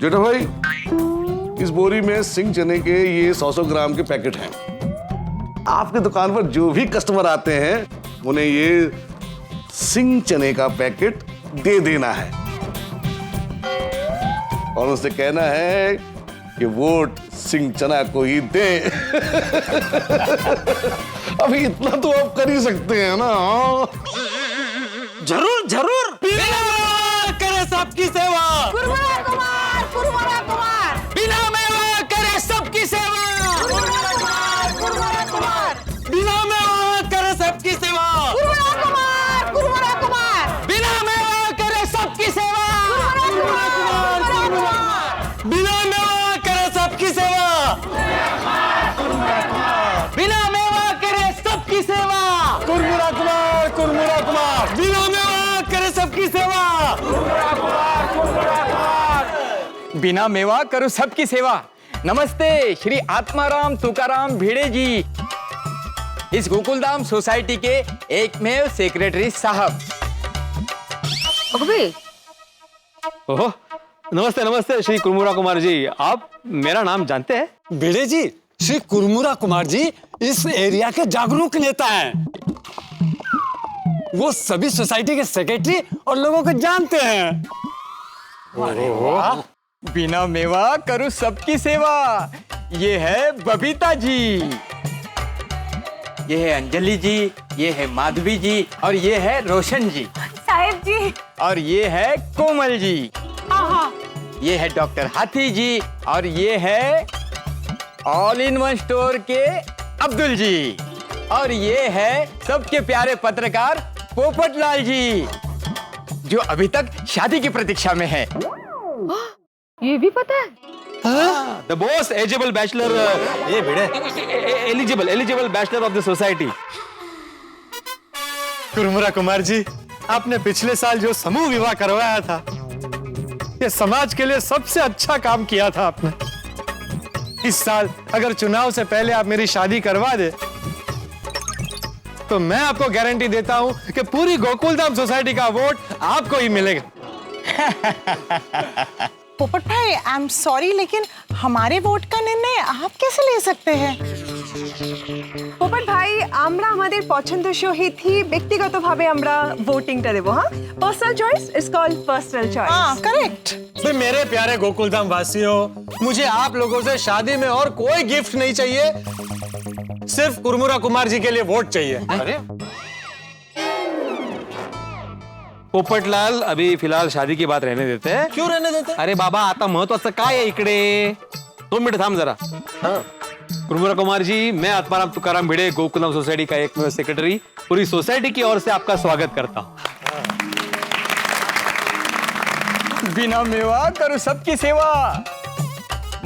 जेठा भाई, इस बोरी में सिंग चने के ये 100-100 ग्राम के पैकेट हैं। आपकी दुकान पर जो भी कस्टमर आते हैं उन्हें ये सिंग चने का पैकेट दे देना है और उनसे कहना है कि वोट सिंग चना को ही दे। अभी इतना तो आप कर ही सकते हैं ना। जरूर जरूर करे सबकी सेवा। कुरमुरा कुमार, कुरमुरा कुमार, बिना मेवा करे सबकी सेवा। कुरमुरा कुमार, बिना मेवा करे सबकी सेवा। कुरमुरा कुमार, कुरमुरा कुमार, बिना मेवा करे सबकी सेवा। कुरमुरा कुमार, बिना मेवा करे सबकी सेवा। बिना मेवा करे सबकी सेवा। कुरमुरा कुमार, कुरमुरा कुमार, बिना मेवा करे सबकी सेवा। बिना मेवा करो सबकी सेवा। नमस्ते श्री आत्माराम तुकाराम भिड़े जी, इस गोकुलधाम सोसाइटी के एकमेव सेक्रेटरी साहब। ओहो, नमस्ते नमस्ते श्री कुरमुरा कुमार जी, आप मेरा नाम जानते हैं? भिड़े जी, श्री कुरमुरा कुमार जी इस एरिया के जागरूक नेता हैं। वो सभी सोसाइटी के सेक्रेटरी और लोगों को जानते हैं। अरे वाह, बिना मेवा करूं सबकी सेवा। ये है बबीता जी, ये है अंजलि जी, ये है माधवी जी और ये है रोशन जी साहेब जी, और ये है कोमल जी, हाँ, ये है डॉक्टर हाथी जी और ये है ऑल इन वन स्टोर के अब्दुल जी और ये है सबके प्यारे पत्रकार पोपटलाल जी, जो अभी तक शादी की प्रतीक्षा में है। ये भी पता है? द मोस्ट एलिजिबल बैचलर, ये Bhide, eligible bachelor of the society. Kurmura Kumar ji, आपने पिछले साल जो समूह विवाह करवाया था, ये समाज के लिए सबसे अच्छा काम किया था आपने। इस साल अगर चुनाव से पहले आप मेरी शादी करवा दे तो मैं आपको गारंटी देता हूं कि पूरी गोकुलधाम सोसाइटी का वोट आपको ही मिलेगा। पोपट भाई, आई एम सॉरी, लेकिन हमारे वोट का निर्णय आप कैसे ले सकते हैं? পোপট ভাই, আমরা আমাদের পছন্দসই হিথি ব্যক্তিগতভাবে আমরা ভোটিংটা দেব। হ্যাঁ, personal choice is called personal choice. हाँ, करेक्ट। भाई मेरे प्यारे गोकुलधाम वासियों, मुझे आप लोगों से शादी में और कोई गिफ्ट नहीं चाहिए, सिर्फ कुरमुरा कुमार जी के लिए वोट चाहिए। अरे पोपटलाल, अभी फिलहाल शादी की बात रहने देते हैं। क्यों रहने देते? अरे बाबा, आता महत्वाचं काय आहे इकडे? 2 मिनिट थांब जरा। कुरमुरा कुमार जी, मैं आत्माराम तुकाराम भिड़े, गोकुलधाम सोसाइटी का एकमेव सेक्रेटरी, पूरी सोसाइटी की ओर से आपका स्वागत करता हूँ। बिना मेवा करो सबकी सेवा।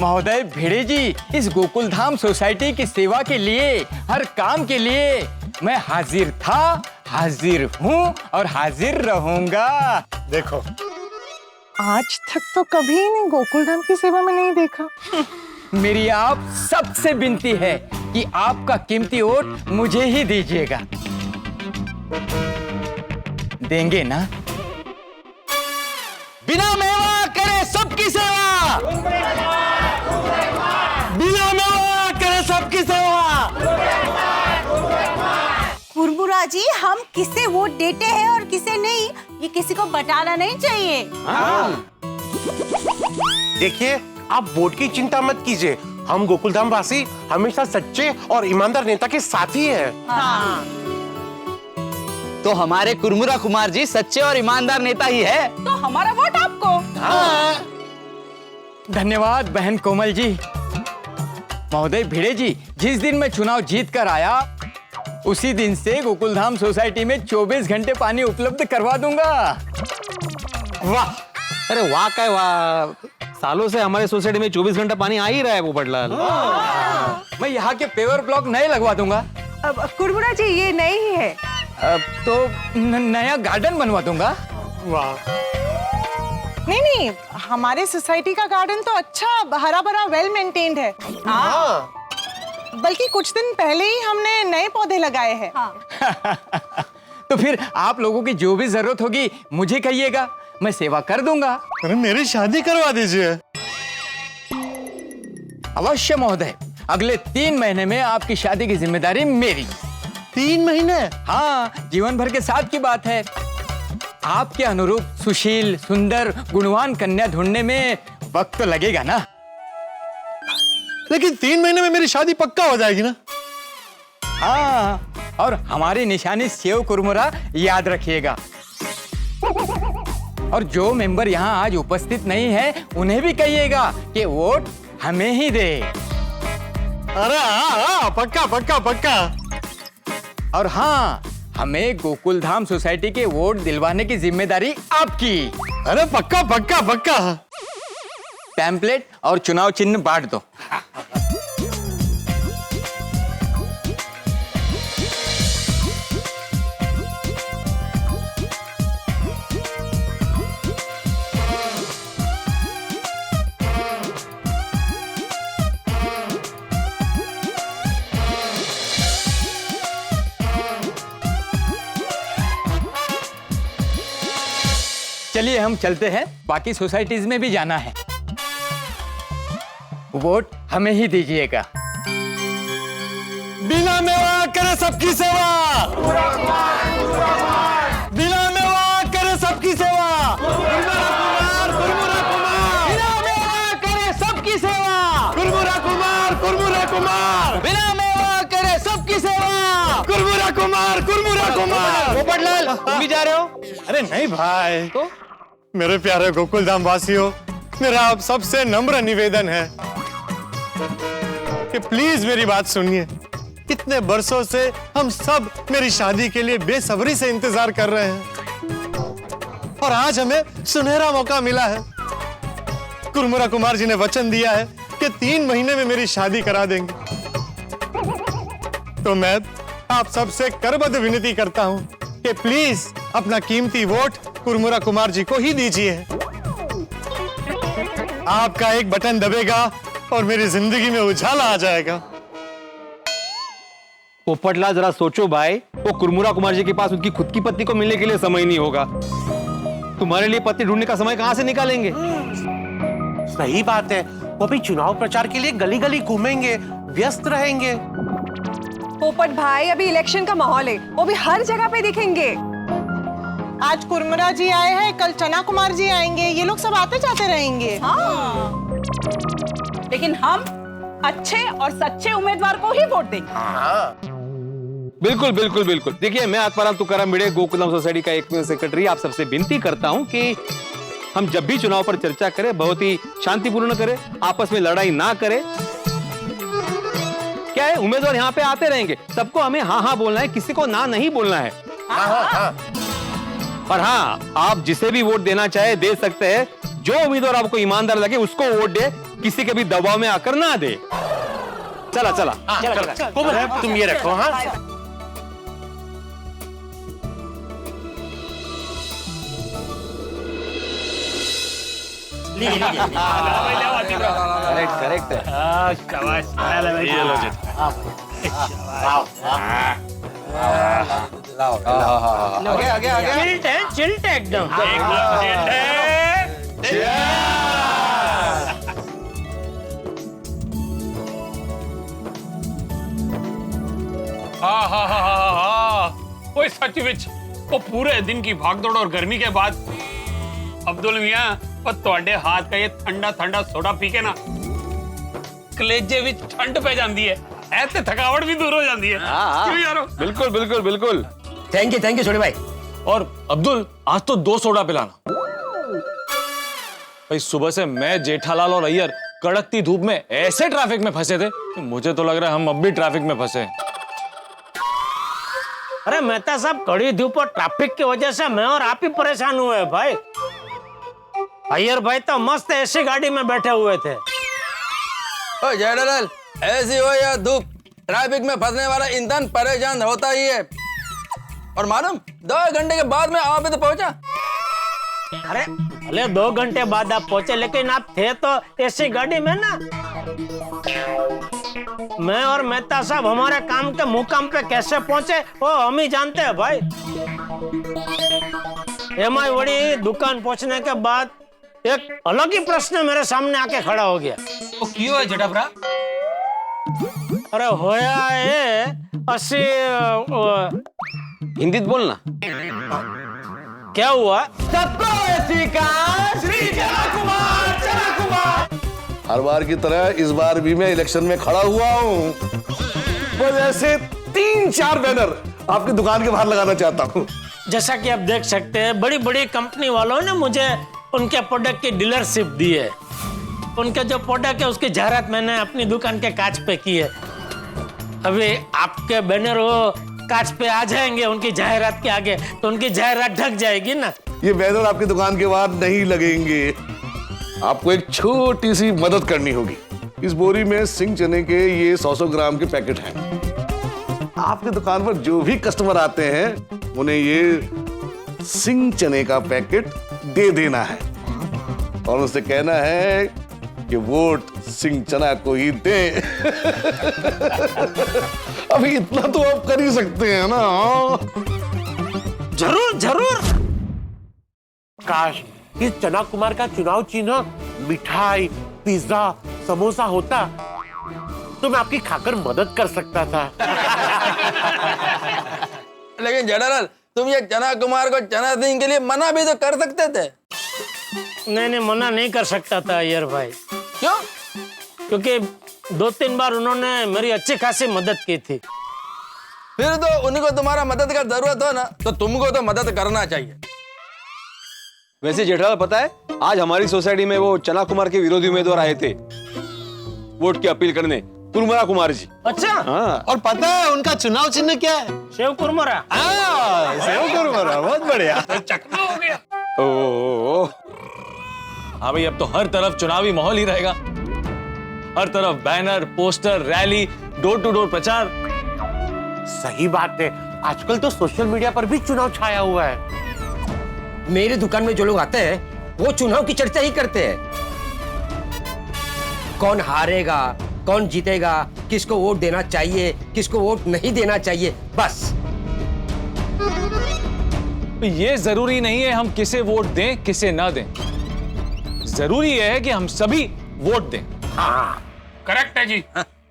महोदय भिड़े जी, इस गोकुलधाम सोसाइटी की सेवा के लिए, हर काम के लिए मैं हाजिर था, हाजिर हूँ और हाजिर रहूंगा। देखो, आज तक तो कभी नहीं गोकुलधाम की सेवा में नहीं देखा। मेरी आप सबसे विनती है कि आपका कीमती वोट मुझे ही दीजिएगा। देंगे ना? बिना मेवा करे सबकी सेवा। बिना मेवा करे सबकी सेवा। कुरमुरा जी, हम किसे वोट देते हैं और किसे नहीं, ये किसी को बताना नहीं चाहिए। देखिए, आप वोट की चिंता मत कीजिए, हम गोकुलधाम वासी हमेशा सच्चे और ईमानदार नेता के साथ ही हैं। हाँ, तो हमारे कुरमुरा कुमार जी सच्चे और ईमानदार नेता ही है। तो हमारा वोट आपको। धन्यवाद बहन कोमल जी। महोदय भिड़े जी, जिस दिन मैं चुनाव जीत कर आया उसी दिन से गोकुलधाम सोसाइटी में 24 घंटे पानी उपलब्ध करवा दूंगा। वाह, अरे वाह काय वाह, सालों से हमारे सोसाइटी में 24 घंटा पानी आ ही रहा है पोपटलाल। मैं यहाँ के पेवर ब्लॉक नए लगवा दूंगा। अब कुरमुरा जी, ये नहीं है। अब तो नया गार्डन बनवा दूंगा। वाह, नहीं नहीं, हमारे सोसाइटी का गार्डन तो अच्छा हरा भरा वेल मेंटेन्ड है। हाँ, बल्कि कुछ दिन पहले ही हमने नए पौधे लगाए हैं। तो फिर आप लोगों की जो भी जरूरत होगी मुझे कहिएगा, मैं सेवा कर दूंगा। अरे मेरी शादी करवा दीजिए। अवश्य महोदय, अगले 3 महीने में आपकी शादी की जिम्मेदारी मेरी। 3 महीने? हाँ, जीवन भर के साथ की बात है। आपके अनुरूप सुशील, सुंदर, गुणवान कन्या ढूंढने में वक्त तो लगेगा ना। लेकिन 3 महीने में मेरी शादी पक्का हो जाएगी ना? हाँ, और हमारी निशानी सेव कुरमुरा याद रखिएगा। और जो मेंबर यहाँ आज उपस्थित नहीं है उन्हें भी कहिएगा कि वोट हमें ही दे। अरे हाँ, पक्का पक्का पक्का। और हाँ, हमें गोकुलधाम सोसाइटी के वोट दिलवाने की जिम्मेदारी आपकी। अरे पक्का पक्का पक्का। पैम्पलेट और चुनाव चिन्ह बांट दो। चलिए हम चलते हैं, बाकी सोसाइटीज में भी जाना है। वोट हमें ही दीजिएगा। बिना मेवा करे सबकी सेवा, बिना मेवा करे सबकी सेवा, कुरमुरा कुमार, बिना मेवा करे सबकी सेवा, कुरमुरा कुमार, कुरमुरा कुमार, बिना मेवा करे सबकी सेवा, कुरमुरा कुमार, कुरमुरा कुमार। पोपटलाल, तुम भी जा रहे हो? अरे नहीं भाई, तो मेरे प्यारे गोकुलधाम वासियों, मेरा आप सबसे नम्र निवेदन है कि प्लीज मेरी बात सुनिए। इतने बरसों से हम सब मेरी शादी के लिए बेसब्री से इंतजार कर रहे हैं और आज हमें सुनहरा मौका मिला है। कुरमुरा कुमार जी ने वचन दिया है कि 3 महीने में मेरी शादी करा देंगे। तो मैं आप सबसे करबद्ध विनती करता हूं कि प्लीज अपना कीमती वोट कुरमुरा कुमार जी को ही दीजिए। आपका एक बटन दबेगा और मेरी जिंदगी में उजाला आ जाएगा। पोपटलाल जरा सोचो भाई, वो कुरमुरा कुमार जी के पास उनकी खुद की पत्नी को मिलने के लिए समय नहीं होगा। तुम्हारे लिए पत्नी ढूंढने का समय कहां से निकालेंगे? सही बात है, वो भी चुनाव प्रचार के लिए गली गली घूमेंगे, व्यस्त रहेंगे। पोपट भाई, अभी इलेक्शन का माहौल है, वो भी हर जगह पे दिखेंगे। आज कुरमुरा जी आए हैं, कल चना कुमार जी आएंगे, ये लोग सब आते जाते रहेंगे। हाँ। लेकिन हम अच्छे और सच्चे उम्मीदवार को ही वोट देंगे। बिल्कुल बिल्कुल बिल्कुल। देखिए, मैं आत्माराम तुकाराम भिड़े, गोकुलधाम सोसाइटी का एक सेक्रेटरी, आप सबसे विनती करता हूं कि हम जब भी चुनाव पर चर्चा करें बहुत ही शांतिपूर्ण करें, आपस में लड़ाई ना करें। क्या है, उम्मीदवार यहाँ पे आते रहेंगे, सबको हमें हाँ हाँ बोलना है, किसी को ना नहीं बोलना है। और हाँ, आप जिसे भी वोट देना चाहे दे सकते हैं। जो उम्मीदवार आपको ईमानदार लगे उसको वोट दे, किसी के भी दबाव में आकर ना दे। चला चला, तुम ये रखो। हाँ, करेक्ट है। चिल्ट है एकदम। ओए सचमुच वो पूरे दिन की भागदौड़ और गर्मी के बाद अब्दुल मियां और ਤੁਹਾਡੇ हाथ का ये ठंडा ठंडा सोडा पी के ना कलेजे विच ठंड पै जाती है, ऐसे थकावट भी दूर हो जाती है। क्यों यारो? बिल्कुल बिल्कुल बिल्कुल। थैंक यू छोटे भाई। और अब्दुल, आज तो 2 सोडा पिलाना भाई। सुबह से मैं, जेठालाल और अय्यर कड़कती धूप में ऐसे ट्रैफिक में फंसे थे कि मुझे तो लग रहा है हम अब भी ट्रैफिक में फंसे हैं। अरे मेहता साहब, कड़ी धूप और ट्रैफिक की वजह से मैं और आप ही परेशान हुए भाई। अय्यर भाई तो मस्त ऐसी गाड़ी में बैठे हुए थे। ओ जेठालाल, ऐसी हो या धूप, ट्रैफिक में फंसने वाला इंसान परेशान होता ही है। और मालूम, 2 घंटे के बाद में आप तो पहुंचा। अरे भले 2 घंटे बाद आप पहुंचे, लेकिन आप थे तो ऐसी गाड़ी में ना। मैं और मेहता साहब हमारे काम के मुकाम पे कैसे पहुंचे वो हम ही जानते हैं भाई। एमआई वड़ी दुकान पहुंचने के बाद एक अलग ही प्रश्न मेरे सामने आके खड़ा हो गया। वो क्यों है जटाभरा? अरे होया ये असी हिंदीत बोलना। क्या हुआ? सबको स्वीकार श्री चना कुमार, चना कुमार। हर बार की तरह इस बार भी मैं इलेक्शन में खड़ा हुआ हूँ। बस ऐसे 3-4 बैनर आपकी दुकान के बाहर लगाना चाहता हूँ। जैसा कि आप देख सकते हैं, बड़ी बड़ी कंपनी वालों ने मुझे उनके प्रोडक्ट की डीलरशिप दी है। उनके जो प्रोडक्ट है उसकी जाहिरात मैंने अपनी दुकान के कांच पे की है। अभी आपके बैनर वो कांच पे आ जाएंगे उनकी जाहिरात के आगे, तो उनकी जाहिरात ढक जाएगी ना। ये बैनर आपकी दुकान के बाहर नहीं लगेंगे। आपको एक छोटी सी मदद करनी होगी। इस बोरी में सिंह चने के ये 100 ग्राम के पैकेट हैं। आपकी दुकान पर जो भी कस्टमर आते हैं उन्हें ये सिंह चने का पैकेट दे देना है और उनसे कहना है कि वोट सिंह चना को ही दे। अभी इतना तो आप कर ही सकते हैं ना। जरूर जरूर। काश इस चना कुमार का चुनाव चिन्ह मिठाई, पिज्जा, समोसा होता तो मैं आपकी खाकर मदद कर सकता था। लेकिन जेठालाल, तुम ये चना कुमार को चना सिंह के लिए मना भी तो कर सकते थे। नहीं, मना नहीं कर सकता था अय्यर भाई। क्यों? क्योंकि 2-3 बार उन्होंने मेरी अच्छी खासी मदद की थी। फिर तो उनको तुम्हारा मदद का जरूरत हो ना, तो तुमको तो मदद करना चाहिए। वैसे जेठालाल, पता है आज हमारी सोसाइटी में वो चना कुमार के विरोधी उम्मीदवार आए थे वोट की अपील करने, कुरमुरा कुमार जी। अच्छा। हाँ। और पता है उनका चुनाव चिन्ह क्या है? सेव कुरमुरा। सेव कुरमुरा, बहुत बढ़िया। चकना हो गया। ओ हाँ भाई, अब तो हर तरफ चुनावी माहौल ही रहेगा। हर तरफ banner, poster, rally, door to door प्रचार। सही बात है, आजकल तो सोशल मीडिया पर भी चुनाव छाया हुआ है। मेरी दुकान में जो लोग आते हैं वो चुनाव की चर्चा ही करते हैं। कौन हारेगा, कौन जीतेगा, किसको वोट देना चाहिए, किसको वोट नहीं देना चाहिए, बस। ये जरूरी नहीं है हम किसे वोट दें किसे ना दें, जरूरी है कि हम सभी वोट दें। हाँ, करेक्ट है जी।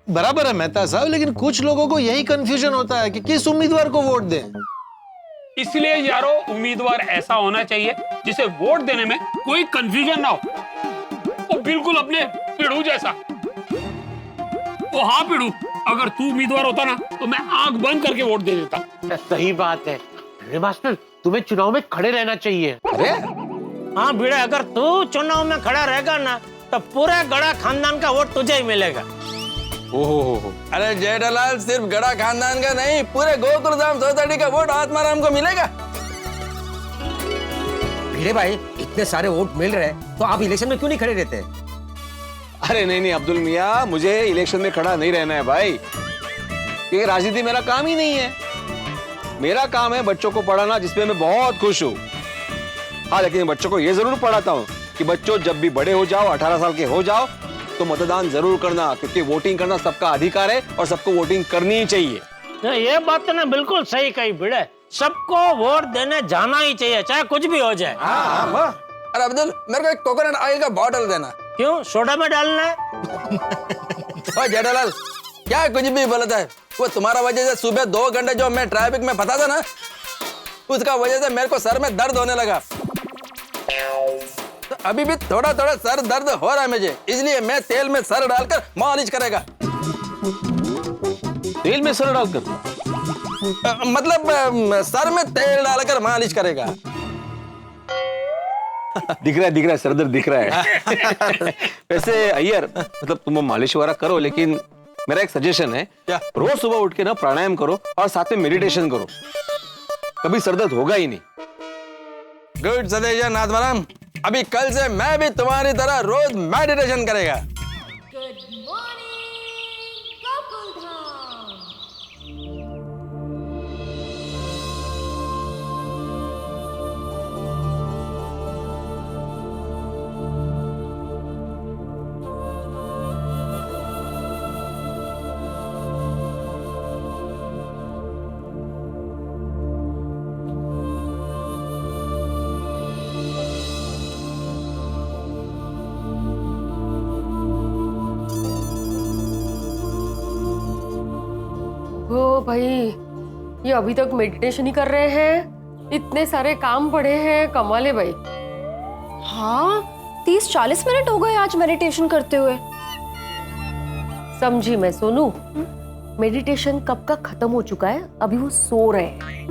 बराबर है मेहता साहब, लेकिन कुछ लोगों को यही कंफ्यूजन होता है कि किस उम्मीदवार को वोट दें। इसलिए यारो उम्मीदवार ऐसा होना चाहिए जिसे वोट देने में कोई कंफ्यूजन ना हो। वो बिल्कुल अपने पिड़ू जैसा। वो हाँ पिड़ू, अगर तू उम्मीदवार होता ना तो मैं आंख बंद करके वोट दे देता। सही बात है। अरे मास्टर, तुम्हें चुनाव में खड़े रहना चाहिए। अरे हाँ भिड़े, अगर तू चुनाव में खड़ा रहेगा ना तो पूरे गड़ा खानदान का वोट तुझे ही मिलेगा। ओहो। अरे जेठालाल, सिर्फ गड़ा खानदान का नहीं, पूरे गोकुलधाम सोसाइटी का वोट आत्माराम को मिलेगा। भिड़े भाई, इतने सारे वोट मिल रहे हैं तो आप इलेक्शन में क्यों नहीं खड़े रहते? अरे नहीं अब्दुल मियाँ, मुझे इलेक्शन में खड़ा नहीं रहना है भाई, क्योंकि राजनीति मेरा काम ही नहीं है। मेरा काम है बच्चों को पढ़ाना, जिसमें मैं बहुत खुश हूँ। हाँ, लेकिन बच्चों को ये जरूर पढ़ाता हूँ कि बच्चों जब भी बड़े हो जाओ, 18 साल के हो जाओ, तो मतदान जरूर करना, क्योंकि वोटिंग करना सबका अधिकार है और सबको वोटिंग करनी ही चाहिए। ये बात तो ना बिल्कुल सही कही भिड़े, सबको वोट देने जाना ही चाहिए, चाहे कुछ भी हो जाए। अरे अब्दुल, मेरे को एक कोकोनट ऑयल का बॉटल देना। क्यों, सोडा में डालना है? ओए जेठालाल, क्या कुछ भी बोलता है? वो तुम्हारा वजह से सुबह 2 घंटे जो मैं ट्रैफिक में फंसा था ना, उसका वजह से मेरे को सर में दर्द होने लगा। तो अभी भी थोड़ा थोड़ा सर दर्द हो रहा है मुझे, इसलिए मैं तेल में सर डालकर मालिश करेगा। तेल में सर डालकर? मतलब सर में तेल डालकर मालिश करेगा। दिख रहा है सर दर्द दिख रहा है। वैसे अय्यर, मतलब तुम मालिश वगैरह करो, लेकिन मेरा एक सजेशन है, रोज सुबह उठ के ना प्राणायाम करो और साथ में मेडिटेशन करो, कभी सर दर्द होगा ही नहीं। गुड सजेशन आत्माराम, अभी कल से मैं भी तुम्हारी तरह रोज मेडिटेशन करेगा। भाई, ये अभी तक मेडिटेशन ही कर रहे हैं, इतने सारे काम पड़े हैं, कमाल है भाई। हाँ, 30-40 मिनट हो गए आज मेडिटेशन करते हुए। समझी मैं सोनू, मेडिटेशन कब का खत्म हो चुका है, अभी वो सो रहे हैं।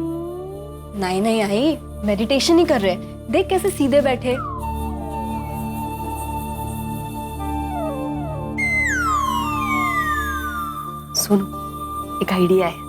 नहीं नहीं आई, मेडिटेशन ही कर रहे, देख कैसे सीधे बैठे। सुनो, एक आइडिया है।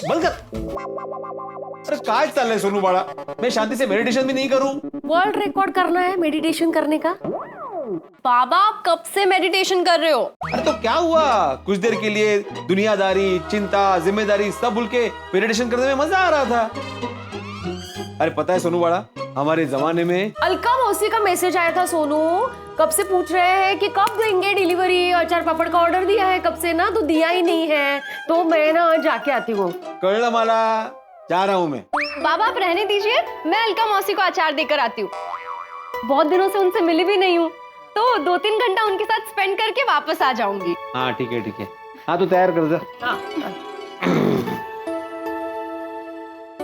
बंद कर। अरे काय चाललंय सोनू बाळा, मैं शांति से मेडिटेशन भी नहीं करूं? वर्ल्ड रिकॉर्ड करना है मेडिटेशन करने का। बाबा आप कब से मेडिटेशन कर रहे हो? अरे तो क्या हुआ, कुछ देर के लिए दुनियादारी, चिंता, जिम्मेदारी सब भूल के मेडिटेशन करने में मजा आ रहा था। अरे पता है सोनू बाळा, हमारे जमाने में अलका मौसी का मैसेज आया था सोनू, कब से पूछ रहे हैं कि कब देंगे डिलीवरी, अचार पापड़ का ऑर्डर दिया है कब से ना, तो दिया ही नहीं है, तो मैं ना जाके आती हूँ। कळलं मला, जा रहा हूँ मैं। बाबा आप रहने दीजिए, मैं अलका मौसी को अचार देकर आती हूँ। बहुत दिनों से उनसे मिली भी नहीं हूँ, तो 2-3 घंटा उनके साथ स्पेंड करके वापस आ जाऊंगी। हाँ ठीक है ठीक है, हाँ तो तैयार कर दे।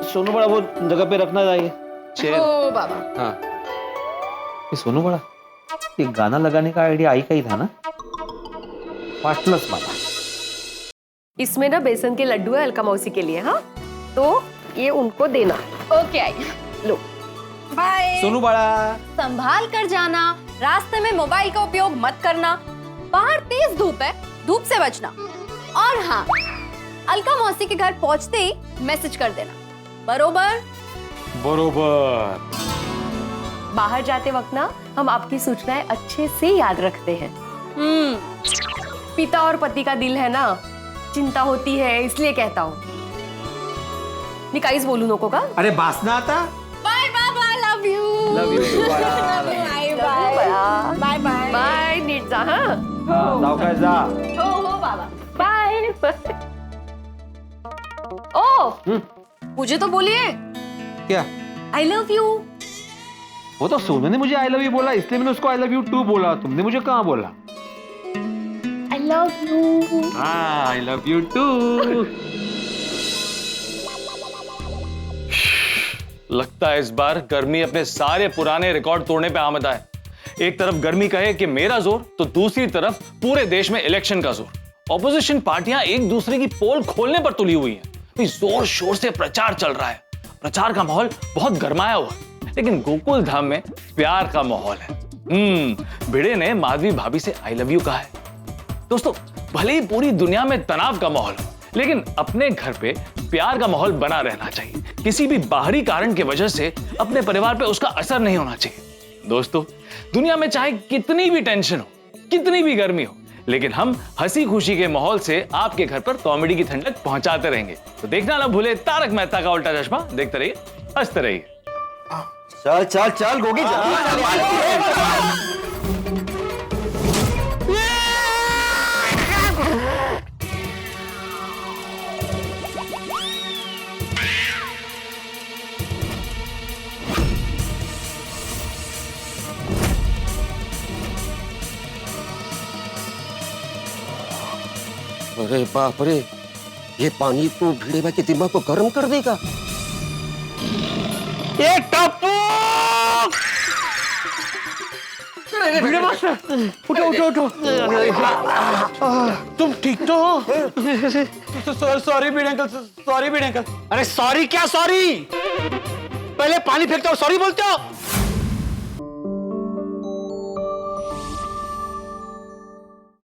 सोनू बड़ा वो जगह पे रखना चाहिए चेयर। ओ बाबा। हाँ ये सोनू बड़ा, ये गाना लगाने का आइडिया आई का ही था ना, वाटलंच मला। इसमें ना बेसन के लड्डू है अलका मौसी के लिए, हाँ तो ये उनको देना। ओके आई, लो बाय। सोनू बड़ा संभाल कर जाना, रास्ते में मोबाइल का उपयोग मत करना, बाहर तेज धूप है, धूप से बचना, और हाँ अलका मौसी के घर पहुंचते ही मैसेज कर देना, बरोबर? बरोबर। बाहर जाते वक्त ना हम आपकी सूचनाएं अच्छे से याद रखते हैं। पिता और पति का दिल है ना, चिंता होती है इसलिए कहता हूँ। मी काहीच बोलू नको का? अरे बासना आता। बाय बाबा, love you. Love you bye bye bye bye bye, नीट जा। हाँ जाओ काय जा। हो बाबा, बाय। ओ मुझे तो बोलिए। क्या? I love you. वो तो सोनू ने मुझे आई लव यू बोला, इसलिए मैंने उसको आई लव यू टू बोला। तुमने मुझे कहाँ बोला? I love you. हाँ आई लव यू टू। लगता है इस बार गर्मी अपने सारे पुराने रिकॉर्ड तोड़ने पे आमदा है। एक तरफ गर्मी कहे कि मेरा जोर, तो दूसरी तरफ पूरे देश में इलेक्शन का जोर। ऑपोजिशन पार्टियां एक दूसरे की पोल खोलने पर तुली हुई हैं। जोर शोर से प्रचार चल रहा है, प्रचार का माहौल बहुत गरमाया हुआ है, लेकिन गोकुल धाम में प्यार का माहौल है। भिड़े ने माधवी भाभी से आई लव यू कहा है। दोस्तों भले ही पूरी दुनिया में तनाव का माहौल हो, लेकिन अपने घर पे प्यार का माहौल बना रहना चाहिए। किसी भी बाहरी कारण की वजह से अपने परिवार पे उसका असर नहीं होना चाहिए। दोस्तों दुनिया में चाहे कितनी भी टेंशन हो, कितनी भी गर्मी हो, लेकिन हम हंसी खुशी के माहौल से आपके घर पर कॉमेडी की ठंडक पहुंचाते रहेंगे। तो देखना ना भूले तारक मेहता का उल्टा चश्मा। देखते रहिए, हंसते रहिए। चल चल चल गोगी, अरे बाप रे, ये पानी तो भिड़े भाई के दिमाग को गर्म कर देगा। ये टप्पू, भिड़े मास्टर, उठो उठो उठो। तुम ठीक तो हो? सॉरी भिड़े अंकल, सॉरी भिड़े अंकल। अरे सॉरी क्या सॉरी, पहले पानी फेंकते हो सॉरी बोलते हो।